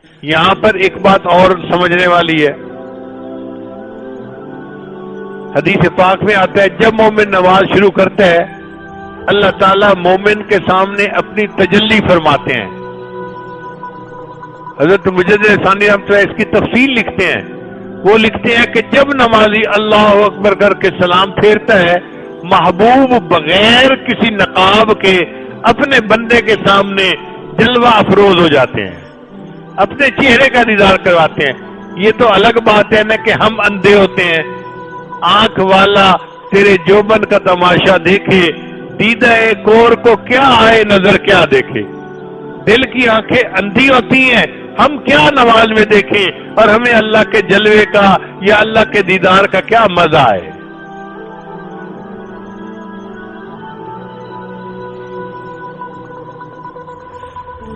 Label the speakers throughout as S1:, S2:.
S1: یہاں پر ایک بات اور سمجھنے والی ہے، حدیث پاک میں آتا ہے جب مومن نماز شروع کرتا ہے اللہ تعالیٰ مومن کے سامنے اپنی تجلی فرماتے ہیں۔ حضرت مجدد ثانی رحمۃ اللہ اس کی تفصیل لکھتے ہیں، وہ لکھتے ہیں کہ جب نمازی اللہ اکبر کر کے سلام پھیرتا ہے محبوب بغیر کسی نقاب کے اپنے بندے کے سامنے جلوہ افروز ہو جاتے ہیں، اپنے چہرے کا دیدار کرواتے ہیں۔ یہ تو الگ بات ہے نا کہ ہم اندھے ہوتے ہیں، آنکھ والا تیرے جوبن کا تماشا دیکھے، دیدہ کور کو کیا آئے نظر کیا دیکھے۔ دل کی آنکھیں اندھی ہوتی ہیں، ہم کیا نماز میں دیکھیں اور ہمیں اللہ کے جلوے کا یا اللہ کے دیدار کا کیا مزہ آئے۔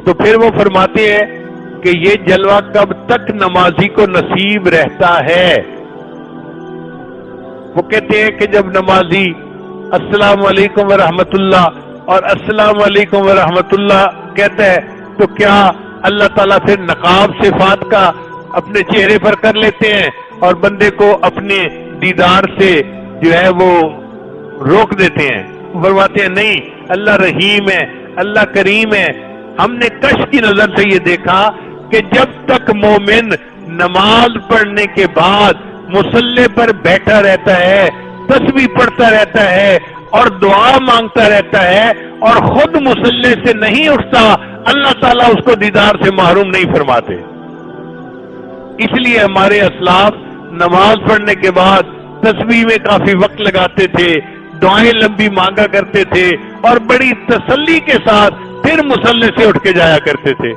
S1: تو پھر وہ فرماتے ہیں کہ یہ جلوہ کب تک نمازی کو نصیب رہتا ہے؟ وہ کہتے ہیں کہ جب نمازی السلام علیکم ورحمۃ اللہ اور السلام علیکم ورحمۃ اللہ کہتا ہے تو کیا اللہ تعالیٰ پھر نقاب صفات کا اپنے چہرے پر کر لیتے ہیں اور بندے کو اپنے دیدار سے جو ہے وہ روک دیتے ہیں؟ فرماتے ہیں نہیں، اللہ رحیم ہے، اللہ کریم ہے۔ ہم نے کش کی نظر سے یہ دیکھا کہ جب تک مومن نماز پڑھنے کے بعد مصلی پر بیٹھا رہتا ہے، تسبیح پڑھتا رہتا ہے اور دعا مانگتا رہتا ہے اور خود مصلی سے نہیں اٹھتا، اللہ تعالیٰ اس کو دیدار سے محروم نہیں فرماتے۔ اس لیے ہمارے اسلاف نماز پڑھنے کے بعد تسبیح میں کافی وقت لگاتے تھے، دعائیں لمبی مانگا کرتے تھے اور بڑی تسلی کے ساتھ پھر مصلی سے اٹھ کے جایا کرتے تھے۔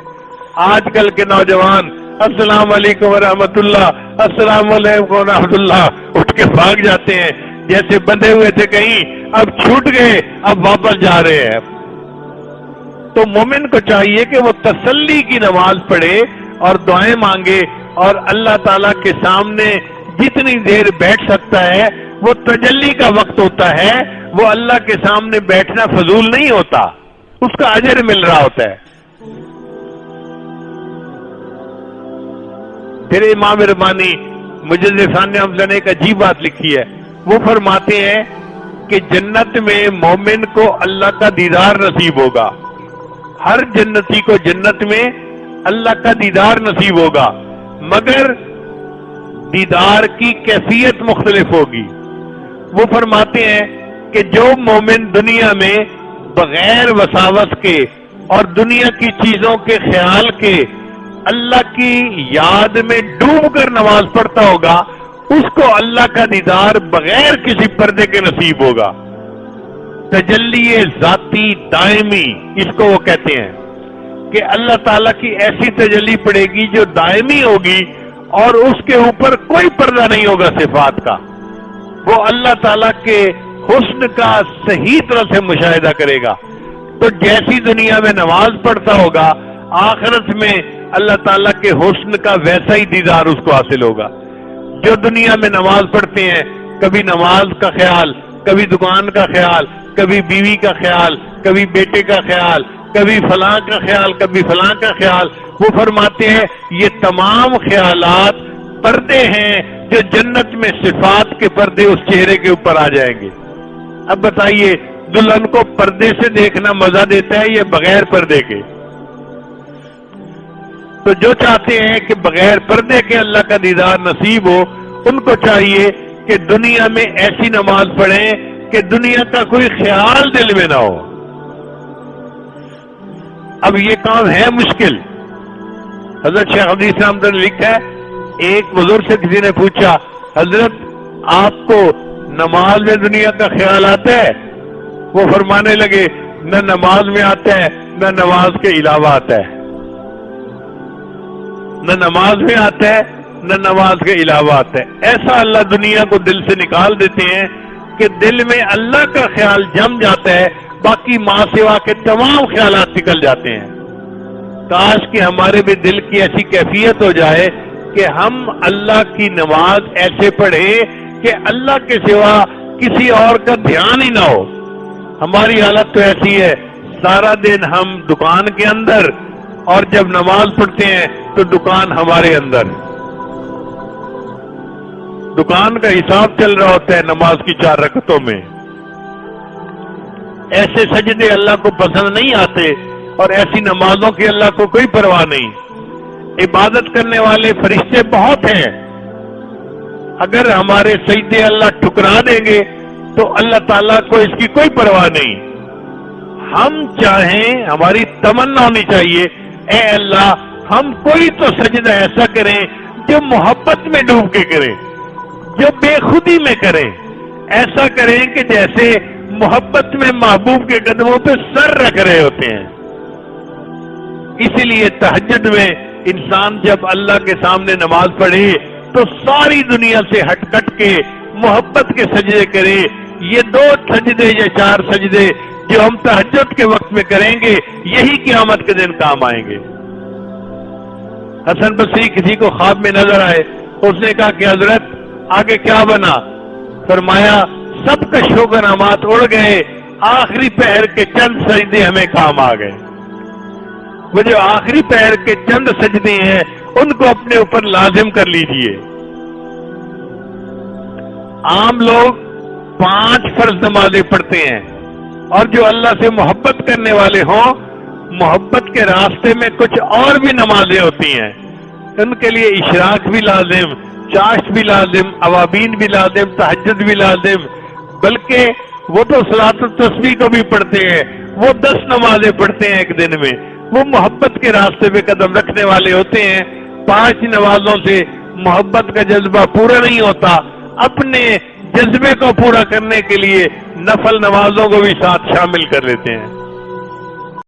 S1: آج کل کے نوجوان السلام علیکم ورحمۃ اللہ، السلام علیکم ورحمۃ اللہ اٹھ کے بھاگ جاتے ہیں جیسے بندھے ہوئے تھے کہیں، اب چھوٹ گئے اب واپس جا رہے ہیں۔ تو مومن کو چاہیے کہ وہ تسلی کی نماز پڑھے اور دعائیں مانگے اور اللہ تعالیٰ کے سامنے جتنی دیر بیٹھ سکتا ہے وہ تجلی کا وقت ہوتا ہے، وہ اللہ کے سامنے بیٹھنا فضول نہیں ہوتا، اس کا اجر مل رہا ہوتا ہے۔ پھر امام ربانی مجدد ثانی رحمۃ اللہ نے ایک عجیب بات لکھی ہے، وہ فرماتے ہیں کہ جنت میں مومن کو اللہ کا دیدار نصیب ہوگا، ہر جنتی کو جنت میں اللہ کا دیدار نصیب ہوگا، مگر دیدار کی کیفیت مختلف ہوگی۔ وہ فرماتے ہیں کہ جو مومن دنیا میں بغیر وساوس کے اور دنیا کی چیزوں کے خیال کے اللہ کی یاد میں ڈوب کر نماز پڑھتا ہوگا، اس کو اللہ کا دیدار بغیر کسی پردے کے نصیب ہوگا۔ تجلی ذاتی دائمی اس کو وہ کہتے ہیں کہ اللہ تعالیٰ کی ایسی تجلی پڑے گی جو دائمی ہوگی اور اس کے اوپر کوئی پردہ نہیں ہوگا صفات کا، وہ اللہ تعالیٰ کے حسن کا صحیح طرح سے مشاہدہ کرے گا۔ تو جیسی دنیا میں نماز پڑھتا ہوگا آخرت میں اللہ تعالیٰ کے حسن کا ویسا ہی دیدار اس کو حاصل ہوگا۔ جو دنیا میں نماز پڑھتے ہیں کبھی نماز کا خیال، کبھی دکان کا خیال، کبھی بیوی کا خیال، کبھی بیٹے کا خیال، کبھی فلاں کا خیال، کبھی فلاں کا خیال، وہ فرماتے ہیں یہ تمام خیالات پردے ہیں جو جنت میں صفات کے پردے اس چہرے کے اوپر آ جائیں گے۔ اب بتائیے دلہن کو پردے سے دیکھنا مزہ دیتا ہے یا بغیر پردے کے؟ تو جو چاہتے ہیں کہ بغیر پردے کے اللہ کا دیدار نصیب ہو، ان کو چاہیے کہ دنیا میں ایسی نماز پڑھیں کہ دنیا کا کوئی خیال دل میں نہ ہو۔ اب یہ کام ہے مشکل۔ حضرت شیخ عبدالعزیز صاحب نے لکھا ہے، ایک بزرگ سے کسی نے پوچھا حضرت آپ کو نماز میں دنیا کا خیال آتا ہے؟ وہ فرمانے لگے نہ نماز میں آتا ہے نہ نماز کے علاوہ آتا ہے، نہ نماز میں آتا ہے نہ نماز کے علاوہ آتا ہے۔ ایسا اللہ دنیا کو دل سے نکال دیتے ہیں کہ دل میں اللہ کا خیال جم جاتا ہے، باقی ماں سوا کے تمام خیالات نکل جاتے ہیں۔ کاش کہ ہمارے بھی دل کی ایسی کیفیت ہو جائے کہ ہم اللہ کی نماز ایسے پڑھیں کہ اللہ کے سوا کسی اور کا دھیان ہی نہ ہو۔ ہماری حالت تو ایسی ہے، سارا دن ہم دکان کے اندر اور جب نماز پڑھتے ہیں تو دکان ہمارے اندر، دکان کا حساب چل رہا ہوتا ہے نماز کی 4 رکعتوں میں۔ ایسے سجدے اللہ کو پسند نہیں آتے اور ایسی نمازوں کی اللہ کو کوئی پرواہ نہیں۔ عبادت کرنے والے فرشتے بہت ہیں، اگر ہمارے سجدے اللہ ٹھکرا دیں گے تو اللہ تعالیٰ کو اس کی کوئی پرواہ نہیں۔ ہم چاہیں، ہماری تمنا ہونی چاہیے، اے اللہ ہم کوئی تو سجدہ ایسا کریں جو محبت میں ڈوب کے کریں، جو بے خودی میں کریں، ایسا کریں کہ جیسے محبت میں محبوب کے قدموں پہ سر رکھ رہے ہوتے ہیں۔ اسی لیے تہجد میں انسان جب اللہ کے سامنے نماز پڑھے تو ساری دنیا سے ہٹ کٹ کے محبت کے سجدے کرے۔ یہ 2 سجدے یا 4 سجدے جو ہم تہجد کے وقت میں کریں گے یہی قیامت کے دن کام آئیں گے۔ حسن بصری کسی کو خواب میں نظر آئے، اس نے کہا کہ حضرت آگے کیا بنا؟ فرمایا سب کشف و کرامات اڑ گئے، آخری پہر کے چند سجدے ہمیں کام آ گئے۔ وہ جو آخری پہر کے چند سجدے ہیں ان کو اپنے اوپر لازم کر لیجئے۔ عام لوگ 5 فرض نمازیں پڑھتے ہیں، اور جو اللہ سے محبت کرنے والے ہوں، محبت کے راستے میں کچھ اور بھی نمازیں ہوتی ہیں، ان کے لیے اشراق بھی لازم، چاشت بھی لازم، اوابین بھی لازم، تہجد بھی لازم، بلکہ وہ تو صلاۃ التسبیح کو بھی پڑھتے ہیں، وہ 10 نمازیں پڑھتے ہیں ایک دن میں۔ وہ محبت کے راستے پہ قدم رکھنے والے ہوتے ہیں۔ 5 نمازوں سے محبت کا جذبہ پورا نہیں ہوتا، اپنے جذبے کو پورا کرنے کے لیے نفل نمازوں کو بھی ساتھ شامل کر لیتے ہیں۔